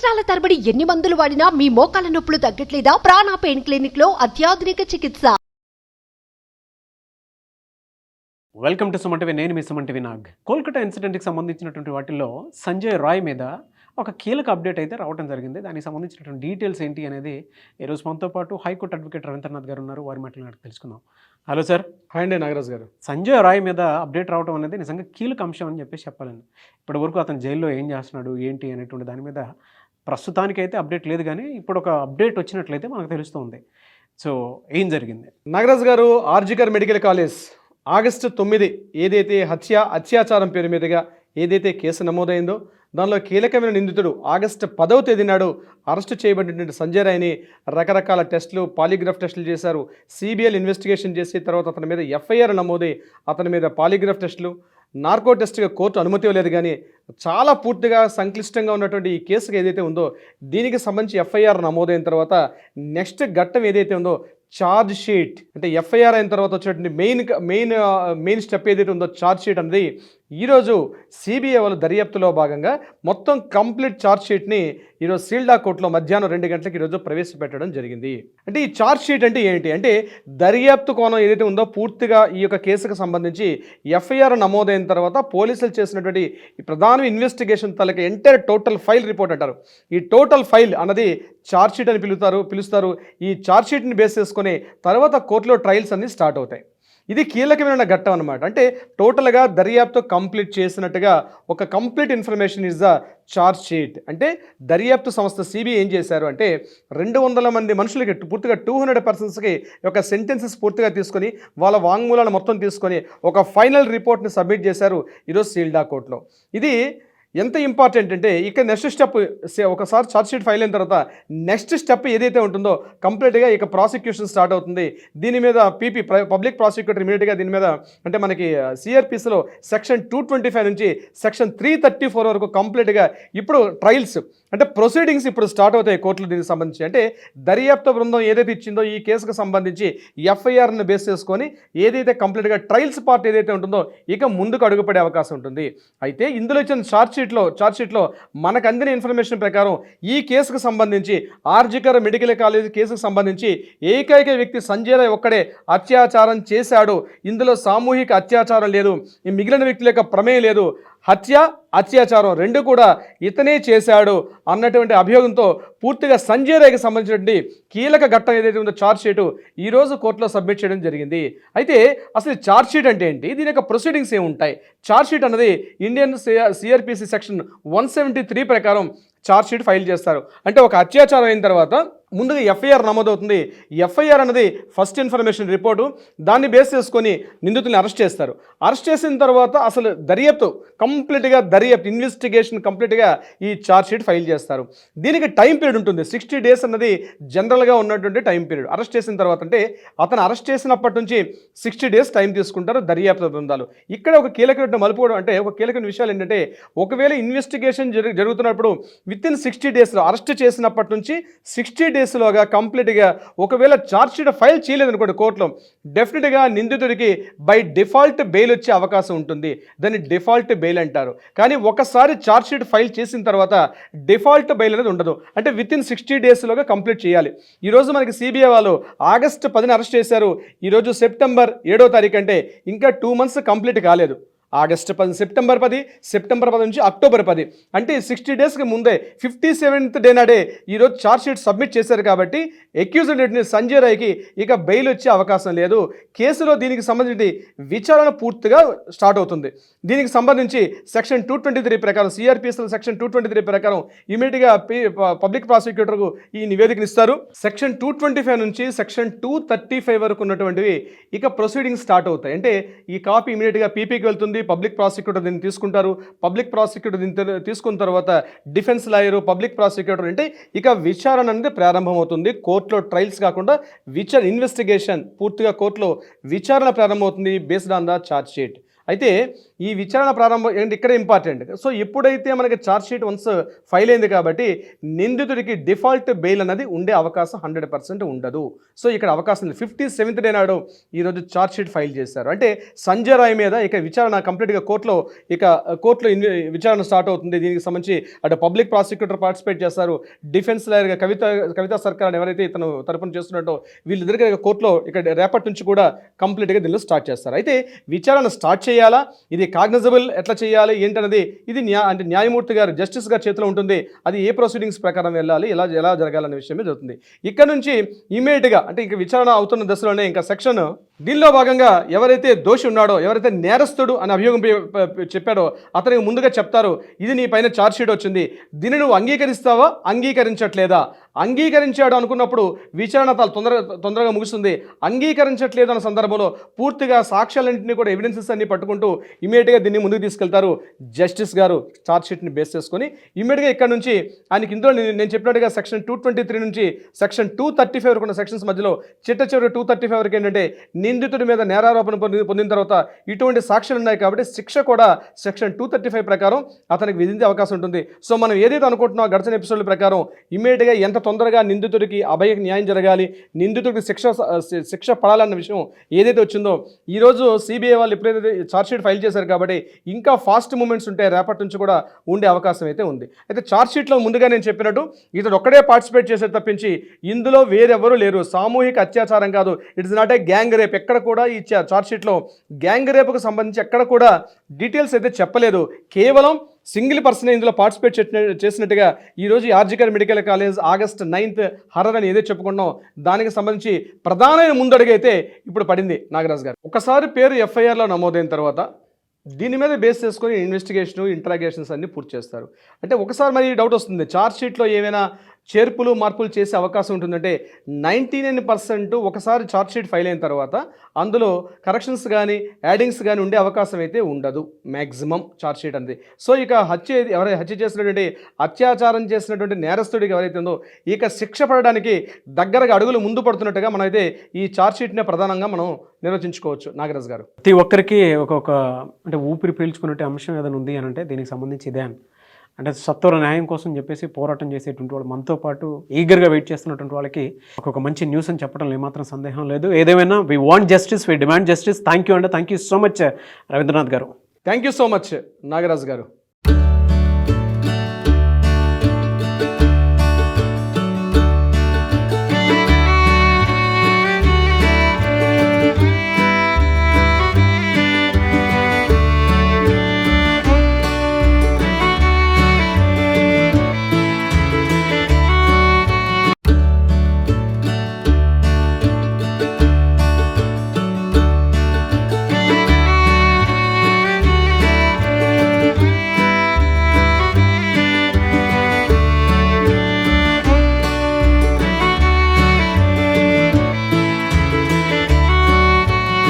సంవత్సరాల తరబడి ఎన్ని మందులు వాడినా మీ మోకాల నొప్పులు తగ్గట్లేదా? ప్రాణ పెయిన్ క్లినిక్ లో అత్యాధునిక చికిత్స. Welcome to Suman TV. నేను మీ సుమన్ టీవీ నాగ్. కోల్కతా ఇన్సిడెంట్కి సంబంధించినటువంటి వాటిల్లో సంజయ్ రాయ్ మీద ఒక కీలక అప్డేట్ అయితే రావడం జరిగింది. దానికి సంబంధించినటువంటి డీటెయిల్స్ ఏంటి అనేది ఈరోజు మనతో పాటు హైకోర్టు అడ్వకేట్ రవీంద్రనాథ్ గారు ఉన్నారు. వారి మాటలు నాకు తెలుసుకుందాం. Hello sir. హాయ్ అండి నాగరాజ్ గారు. సంజయ్ రాయ్ మీద అప్డేట్ రావడం అనేది నిజంగా కీలక అంశం అని చెప్పేసి చెప్పాలండి. ఇప్పటి వరకు అతను జైల్లో ఏం చేస్తున్నాడు ఏంటి అనేటువంటి దాని మీద ప్రస్తుతానికైతే అప్డేట్ లేదు, కానీ ఇప్పుడు ఒక అప్డేట్ వచ్చినట్లయితే మనకు తెలుస్తుంది. సో ఏం జరిగింది? నాగరాజ్ గారు, ఆర్జికర్ మెడికల్ కాలేజ్ ఆగస్టు 9 ఏదైతే అత్యాచారం పేరు మీదుగా ఏదైతే కేసు నమోదైందో దానిలో కీలకమైన నిందితుడు ఆగస్టు 10వ తేదీ నాడు అరెస్టు చేయబడినటువంటి సంజయ్ రాయ్ని రకరకాల టెస్టులు, పాలిగ్రాఫ్ టెస్టులు చేశారు. సిబిఐ ఇన్వెస్టిగేషన్ చేసి తర్వాత అతని మీద ఎఫ్ఐఆర్ నమోదై అతని మీద పాలిగ్రాఫ్ టెస్టులు, నార్కో టెస్ట్గా కోర్టు అనుమతి ఇవ్వలేదు. కానీ చాలా పూర్తిగా సంక్లిష్టంగా ఉన్నటువంటి ఈ కేసుకు ఏదైతే ఉందో దీనికి సంబంధించి ఎఫ్ఐఆర్ నమోదైన తర్వాత నెక్స్ట్ ఘట్టం ఏదైతే ఉందో ఛార్జ్ షీట్, అంటే ఎఫ్ఐఆర్ అయిన తర్వాత వచ్చేటువంటి మెయిన్ స్టెప్ ఏదైతే ఉందో ఛార్జ్ షీట్ అనేది ఈరోజు సిబిఐ వాళ్ళు దర్యాప్తులో భాగంగా మొత్తం కంప్లీట్ ఛార్జ్ షీట్ని ఈరోజు సీల్డా కోర్టులో మధ్యాహ్నం 2 గంటలకు ఈరోజు ప్రవేశపెట్టడం జరిగింది. అంటే ఈ ఛార్జ్ షీట్ అంటే ఏంటి అంటే దర్యాప్తు కోణం ఏదైతే ఉందో పూర్తిగా ఈ యొక్క కేసుకు సంబంధించి ఎఫ్ఐఆర్ నమోదైన తర్వాత పోలీసులు చేసినటువంటి ఈ ప్రధాన ఇన్వెస్టిగేషన్ తలకి ఎంటైర్ టోటల్ ఫైల్ రిపోర్ట్ అంటారు. ఈ టోటల్ ఫైల్ అన్నది ఛార్జ్ షీట్ అని పిలుస్తారు. ఈ ఛార్జ్ షీట్ని బేస్ చేసుకుని తర్వాత కోర్టులో ట్రయల్స్ అన్ని స్టార్ట్ అవుతాయి. ఇది కీలకమైన ఘట్టం అనమాట. అంటే టోటల్గా దర్యాప్తు కంప్లీట్ చేసినట్టుగా ఒక complete information is the charge sheet. అంటే దర్యాప్తు సంస్థ సిబిఐ ఏం చేశారు అంటే 200 మంది మనుషులకి పూర్తిగా 200 పర్సన్స్కి ఒక సెంటెన్సెస్ పూర్తిగా తీసుకొని వాళ్ళ వాంగ్మూలాన్ని మొత్తం తీసుకొని ఒక ఫైనల్ రిపోర్ట్ని సబ్మిట్ చేశారు ఈరోజు సీల్డా కోర్టులో. ఇది ఎంత ఇంపార్టెంట్ అంటే ఇక నెక్స్ట్ స్టెప్ ఒకసారి ఛార్జ్ షీట్ ఫైల్ అయిన తర్వాత నెక్స్ట్ స్టెప్ ఏదైతే ఉంటుందో కంప్లీట్గా ఇక ప్రాసిక్యూషన్ స్టార్ట్ అవుతుంది. దీని మీద పబ్లిక్ ప్రాసిక్యూటర్ ఇమీడియట్గా దీని మీద అంటే మనకి సిఆర్పిసిలో సెక్షన్ 225 నుంచి సెక్షన్ 334 వరకు కంప్లీట్గా ఇప్పుడు ట్రయల్స్ అంటే ప్రొసీడింగ్స్ ఇప్పుడు స్టార్ట్ అవుతాయి కోర్టులు దీనికి సంబంధించి. అంటే దర్యాప్తు బృందం ఏదైతే ఇచ్చిందో ఈ కేసుకు సంబంధించి ఎఫ్ఐఆర్ని బేస్ చేసుకొని ఏదైతే కంప్లీట్గా ట్రయల్స్ పార్ట్ ఏదైతే ఉంటుందో ఇక ముందుకు అడుగుపడే అవకాశం ఉంటుంది. అయితే ఇందులో ఇచ్చిన ఛార్జ్ షీట్లో మనకు అందిన ఇన్ఫర్మేషన్ ప్రకారం ఈ కేసుకు సంబంధించి ఆర్జికర్ మెడికల్ కాలేజ్ కేసుకు సంబంధించి ఏకైక వ్యక్తి సంజయ్ రాయ్ ఒక్కడే అత్యాచారం చేశాడు. ఇందులో సామూహిక అత్యాచారం లేదు, ఈ మిగిలిన వ్యక్తుల యొక్క ప్రమేయం లేదు. అత్యాచారం రెండు కూడా ఇతనే చేశాడు అన్నటువంటి అభియోగంతో పూర్తిగా సంజయ్ రాయ్కి సంబంధించినటువంటి కీలక ఘట్టం ఏదైతే ఉందో ఛార్జ్ షీట్ ఈరోజు కోర్టులో సబ్మిట్ చేయడం జరిగింది. అయితే అసలు ఛార్జ్ షీట్ అంటే ఏంటి, దీని యొక్క ప్రొసీడింగ్స్ ఏముంటాయి? ఛార్జ్ షీట్ అన్నది ఇండియన్ సిఆర్పిసి సెక్షన్ 173 ప్రకారం ఛార్జ్ షీట్ ఫైల్ చేస్తారు. అంటే ఒక అత్యాచారం అయిన తర్వాత ముందుగా ఎఫ్ఐఆర్ నమోదవుతుంది. ఎఫ్ఐఆర్ అనేది ఫస్ట్ ఇన్ఫర్మేషన్ రిపోర్టు, దాన్ని బేస్ చేసుకొని నిందితుల్ని అరెస్ట్ చేస్తారు. అరెస్ట్ చేసిన తర్వాత అసలు కంప్లీట్గా ఇన్వెస్టిగేషన్ కంప్లీట్గా ఈ ఛార్జ్ షీట్ ఫైల్ చేస్తారు. దీనికి టైం పీరియడ్ ఉంటుంది. 60 days అన్నది జనరల్గా ఉన్నటువంటి టైం పీరియడ్. అరెస్ట్ చేసిన తర్వాత అంటే అతను అరెస్ట్ చేసినప్పటి నుంచి 60 days టైం తీసుకుంటారు దర్యాప్తు బృందాలు. ఇక్కడ ఒక కీలకమైన మలుపుకోవడం అంటే ఒక కీలకమైన విషయాలు ఏంటంటే ఒకవేళ ఇన్వెస్టిగేషన్ జరుగుతున్నప్పుడు వితిన్ 60 daysలో అరెస్ట్ చేసినప్పటి నుంచి 60 daysలోగా కంప్లీట్గా ఒకవేళ ఛార్జ్ షీట్ ఫైల్ చేయలేదనుకోండి కోర్టులో, డెఫినెట్గా నిందితుడికి బై డిఫాల్ట్ బెయిల్ వచ్చే అవకాశం ఉంటుంది. దాన్ని డిఫాల్ట్ బెయిల్ అంటారు. కానీ ఒకసారి ఛార్జ్ షీట్ ఫైల్ చేసిన తర్వాత డిఫాల్ట్ బెయిల్ అనేది ఉండదు. అంటే వితిన్ 60 daysలోగా కంప్లీట్ చేయాలి. ఈరోజు మనకి సిబిఐ వాళ్ళు ఆగస్టు 10న అరెస్ట్ చేశారు. ఈరోజు సెప్టెంబర్ 7వ తారీఖు, అంటే ఇంకా 2 months కంప్లీట్ కాలేదు. ఆగస్టు 10, సెప్టెంబర్ 10 నుంచి అక్టోబర్ 10, అంటే 60 daysకి ముందే 57th డే నాడే ఈరోజు ఛార్జ్ షీట్ సబ్మిట్ చేశారు. కాబట్టి అక్యూజ్డ్ సంజయ్ రాయ్కి ఇక బెయిల్ వచ్చే అవకాశం లేదు. కేసులో దీనికి సంబంధించి విచారణ పూర్తిగా స్టార్ట్ అవుతుంది. దీనికి సంబంధించి సెక్షన్ 223 ప్రకారం సిఆర్పిఎస్లో సెక్షన్ 223 ప్రకారం ఇమీడియట్గా పబ్లిక్ ప్రాసిక్యూటర్కు ఈ నివేదికను ఇస్తారు. సెక్షన్ 225 నుంచి సెక్షన్ 235 వరకు ఉన్నటువంటివి ఇక ప్రొసీడింగ్స్ స్టార్ట్ అవుతాయి. అంటే ఈ కాపీ ఇమీడియట్గా పీపీకి వెళ్తుంది. పబ్లిక్ ప్రాసిక్యూటర్ దీన్ని తీసుకుంటారు. పబ్లిక్ ప్రాసిక్యూటర్ దీన్ని తీసుకున్న తర్వాత డిఫెన్స్ లాయరు, పబ్లిక్ ప్రాసిక్యూటర్, అంటే ఇక విచారణ అనేది ప్రారంభమవుతుంది. కోర్టులో ట్రయల్స్ కాకుండా ఇన్వెస్టిగేషన్ పూర్తిగా కోర్టులో విచారణ ప్రారంభమవుతుంది based on the charge sheet. అయితే ఈ విచారణ ప్రారంభం ఏంటి ఇక్కడ ఇంపార్టెంట్. సో ఎప్పుడైతే మనకి ఛార్జ్ షీట్ వన్స్ ఫైల్ అయింది కాబట్టి నిందితుడికి డిఫాల్ట్ బెయిల్ అన్నది ఉండే అవకాశం 100% ఉండదు. సో ఇక్కడ అవకాశం లేదు. 57th డే నాడు ఈరోజు ఛార్జ్ షీట్ ఫైల్ చేశారు. అంటే సంజయ్ రాయ్ మీద ఇక విచారణ కంప్లీట్గా కోర్టులో విచారణ స్టార్ట్ అవుతుంది. దీనికి సంబంధించి అటు పబ్లిక్ ప్రాసిక్యూటర్ పార్టిసిపేట్ చేస్తారు, డిఫెన్స్ లాయర్గా కవితా సర్కార్ అని ఎవరైతే ఇతను తరపున చేస్తున్నట్టో వీళ్ళిద్దరికీ కోర్టులో ఇక్కడ రేపటి నుంచి కూడా కంప్లీట్గా దీనిలో స్టార్ట్ చేస్తారు. అయితే విచారణ స్టార్ట్ చేయాలా, ఇది కాగ్నిజబుల్ ఎట్లా చేయాలి ఏంటన్నది ఇది అంటే న్యాయమూర్తి గారు జస్టిస్ గారి చేతిలో ఉంటుంది. అది ఏ ప్రొసీడింగ్స్ ప్రకారం వెళ్ళాలి, ఎలా జరగాలనే విషయమే జరుగుతుంది. ఇక్కడ నుంచి ఇమీడియట్గా అంటే ఇంకా విచారణ అవుతున్న దశలోనే ఇంకా సెక్షన్ దీనిలో భాగంగా ఎవరైతే దోషి ఉన్నాడో, ఎవరైతే నేరస్తుడు అని అభియోగం చెప్పాడో అతనికి ముందుగా చెప్తారు, ఇది నీ పైన ఛార్జ్ షీట్ వచ్చింది, దీన్ని నువ్వు అంగీకరిస్తావా అంగీకరించట్లేదా. అంగీకరించాడు అనుకున్నప్పుడు విచారణ తొందరగా ముగుస్తుంది. అంగీకరించట్లేదు అన్న సందర్భంలో పూర్తిగా సాక్ష్యాలన్నింటినీ కూడా ఎవిడెన్సెస్ అన్ని పట్టుకుంటూ ఇమీడియట్గా దీన్ని ముందుకు తీసుకెళ్తారు జస్టిస్ గారు. ఛార్జ్ షీట్ని బేస్ చేసుకొని ఇమీడియట్గా ఇక్కడ నుంచి ఆయనకి ఇందులో నేను చెప్పినట్టుగా సెక్షన్ 223 నుంచి సెక్షన్ 235 వరకు ఉన్న సెక్షన్స్ మధ్యలో చివరి 235 వరకు ఏంటంటే నిందితుడి మీద నేరారోపణ పొందిన తర్వాత ఇటువంటి సాక్ష్యాలు ఉన్నాయి కాబట్టి శిక్ష కూడా సెక్షన్ 235 ప్రకారం అతనికి విధించే అవకాశం ఉంటుంది. సో మనం ఏదైతే అనుకుంటున్నామో గడిచిన ఎపిసోడ్ల ప్రకారం ఇమీడియట్గా ఎంత తొందరగా నిందితుడికి అభయకి న్యాయం జరగాలి, నిందితుడికి శిక్ష పడాలన్న విషయం ఏదైతే వచ్చిందో ఈరోజు సిబిఐ వాళ్ళు ఎప్పుడైతే ఛార్జ్షీట్ ఫైల్ చేశారు కాబట్టి ఇంకా ఫాస్ట్ మూమెంట్స్ ఉంటే రేపటి నుంచి కూడా ఉండే అవకాశం అయితే ఉంది. అయితే ఛార్జ్షీట్లో ముందుగా నేను చెప్పినట్టు ఇతడు ఒక్కడే పార్టిసిపేట్ చేసే తప్పించి ఇందులో వేరెవరూ లేరు. సామూహిక అత్యాచారం కాదు, it's not a gang rape. ఎక్కడ కూడా ఈ ఛార్జ్షీట్లో గ్యాంగ్ రేపుకు సంబంధించి ఎక్కడ కూడా డీటెయిల్స్ అయితే చెప్పలేదు. కేవలం సింగిల్ పర్సన్ ఇందులో పార్టిసిపేట్ చేసినట్టుగా ఈరోజు RG Kar medical college August 9th horror అని ఏదైతే చెప్పుకున్నాం దానికి సంబంధించి ప్రధానమైన ముందడుగు అయితే ఇప్పుడు పడింది నాగరాజ్ గారు. ఒకసారి పేరు ఎఫ్ఐఆర్లో నమోదైన తర్వాత దీని మీద బేస్ చేసుకొని ఇన్వెస్టిగేషన్ ఇంట్రాగేషన్స్ అన్ని పూర్తి చేస్తారు. అంటే ఒకసారి మరి డౌట్ వస్తుంది, ఛార్జ్ షీట్లో ఏమైనా చేర్పులు మార్పులు చేసే అవకాశం ఉంటుందంటే 99% ఒకసారి ఛార్జ్ షీట్ ఫైల్ అయిన తర్వాత అందులో కరెక్షన్స్ కానీ యాడింగ్స్ కానీ ఉండే అవకాశం అయితే ఉండదు మ్యాక్సిమం ఛార్జ్ షీట్ అనేది. సో ఇక ఎవరైతే హత్య చేసినటువంటి అత్యాచారం చేసినటువంటి నేరస్తుడికి ఎవరైతే ఉందో ఇక శిక్ష పడడానికి దగ్గరగా అడుగులు ముందు పడుతున్నట్టుగా మనం అయితే ఈ ఛార్జ్ షీట్నే ప్రధానంగా మనం నిర్వచించుకోవచ్చు. నాగరాజ్ గారు, ప్రతి ఒక్కరికి ఒక్కొక్క అంటే ఊపిరి పీల్చుకునే అంశం ఏదైనా ఉంది అని అంటే దీనికి సంబంధించి ఇదే అంటే సత్వర న్యాయం కోసం చెప్పేసి పోరాటం చేసేటువంటి వాళ్ళు మనతో పాటు ఈగర్గా వెయిట్ చేస్తున్నటువంటి వాళ్ళకి ఒక మంచి న్యూస్ అని చెప్పడం ఏమాత్రం సందేహం లేదు. ఏదేమైనా we want justice, we demand justice. Thank you so much Ravindranath garu. Thank you so much Nagaraj గారు.